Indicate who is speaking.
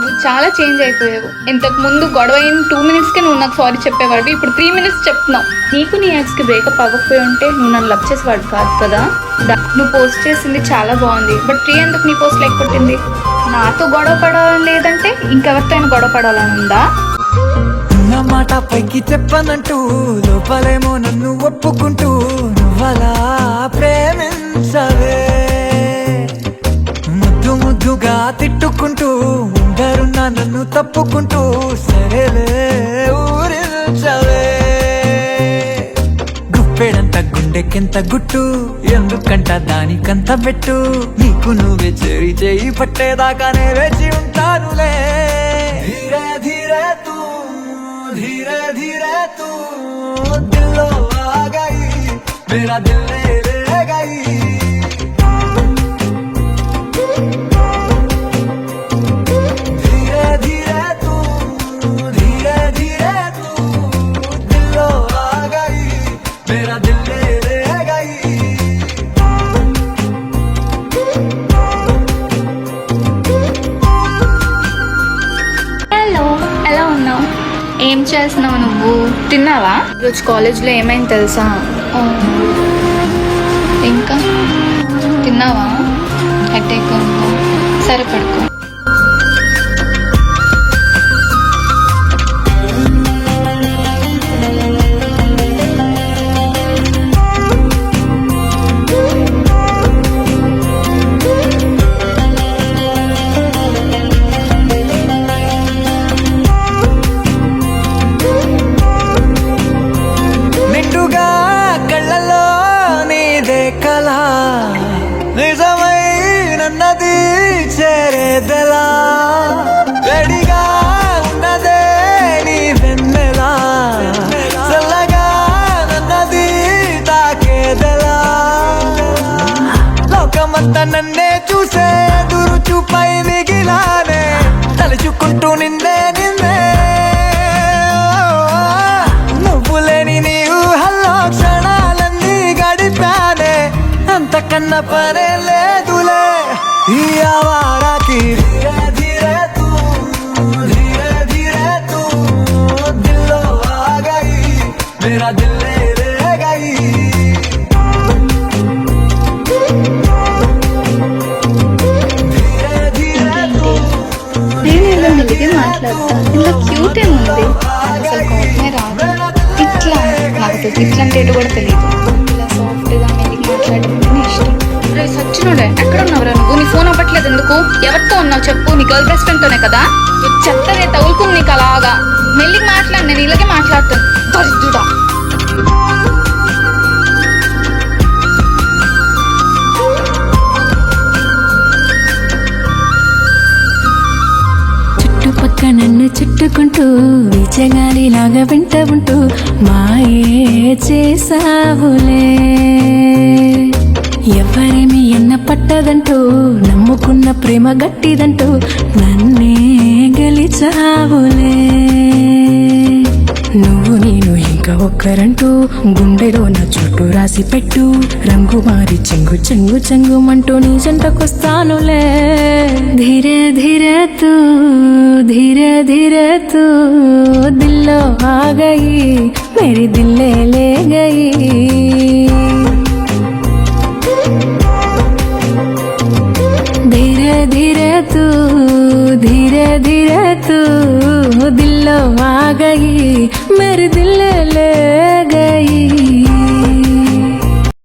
Speaker 1: నువ్వు చాలా చేంజ్ అయిపోయావు. ఇంతకు ముందు గొడవ అయిన 2 minutesకే నువ్వు నాకు సారీ చెప్పేవాడివి, ఇప్పుడు 3 minutes చెప్తున్నావు. నీకు నీ ఎక్స్కి బ్రేకప్ అవ్వకపోయి ఉంటే నువ్వు నన్ను లవ్ చేసేవాడు కాదు కదా. నువ్వు పోస్ట్ చేసింది చాలా బాగుంది, బట్ ప్రియ ఎందుకు నీ పోస్ట్ లైక్ కొట్టింది? నాతో గొడవ పడాలని లేదంటే ఇంకెవరితో అయినా గొడవ పడాలని ఉందా?
Speaker 2: మాట పైకి చెప్పనంటూ లోపలేమో నన్ను ఒప్పుకుంటూ నువ్వలా ప్రేమించవే, ముద్దు ముద్దుగా తిట్టుకుంటూ ఉండరున్నా నన్ను తప్పుకుంటూ సరేలే ఊరించవే. గుప్పెడంత గుండెకెంత గుట్టు, ఎందుకంట దానికంత పెట్టు, నీకు నువ్వే చెరి చేయి పట్టేదాకానే వేచి ఉంటానులే. ధీరే ధీరే తూ धीरे धीरे तू दिलो आ गई, मेरा दिल ले गई. धीरे धीरे तू दिलो आ गई, मेरा दिल ले गई.
Speaker 1: హలో, ఎలా ఉన్నావు? ఏం చేస్తున్నావు నువ్వు? తిన్నావా? ఈరోజు కాలేజ్లో ఏమైంది తెలుసా? ఇంకా తిన్నావా? హెడేక్ ఉందా? సరే పడుకో. నిజమై నన్నది చేరేదెలా, వేడిగా ఉన్నదే నీ వెన్నెలా, చల్లగా నన్నది తాకేదెలా. లోకమంతా నన్నే చూసే ఎదురు చూపై మిగిలానే, తలుచుకుంటూ నిన్నే నిన్నే. నువ్వు లేని నీ ఊహల్లో క్షణాలన్నీ గడిపానే, అంతకన్నా పనే లేదులే ఈ ఆవారాకి. ధీరే ధీరే తూ దిల్లో ఆ గయి, మేరా దిల్ లే గయి. ధీరే ధీరే తూ నేను ఇలా మెల్లిగా మాట్లాడతా, ఇలా క్యూట్ ఏముంది? అసలు కోపమే రాదు. ఇట్లా నాకు ఇట్లాంటి కూడా తెలియదు. ఇలా సాఫ్ట్గా మెల్లిగా మాట్లాడడం ఇష్టం. సచ్చినోడే, ఎక్కడ ఉన్నావురా నువ్వు? నీ ఫోన్ అవ్వట్లేదు ఎందుకు? ఎవరితో ఉన్నావు చెప్పు? నీ గర్ల్ బెస్ట్ ఫ్రెండ్ తోనే కదా? చెత్తనే తగులుకుంది నీకు అలాగా. మెల్లిగా మాట్లాడు, నేను ఇలాగే మాట్లాడతాను. దరిద్రుడా.
Speaker 3: చుట్టుపక్క నన్ను చుట్టుకుంటూ విజగాలిలాగా వెంట ఉంటూ మాయే చేసావులే. ఎవరేమి ఎన్న పట్టదంటూ నమ్ముకున్న ప్రేమ గట్టిదంటూ నన్నే గెలిచావులే. నువ్వు నేను ఇంకా ఒక్కరంటూ గుండెలో నా చుట్టూ రాసి పెట్టు, రంగు మారి చెంగు చెంగు చెంగుమంటూ నీ జంటకొస్తానులే. ధీరే ధీరే తూ దిల్లో ఆ గయి, మేరీ దిల్లే లే గయి. धीरे तू दिल आ गई, मेरे दिल ले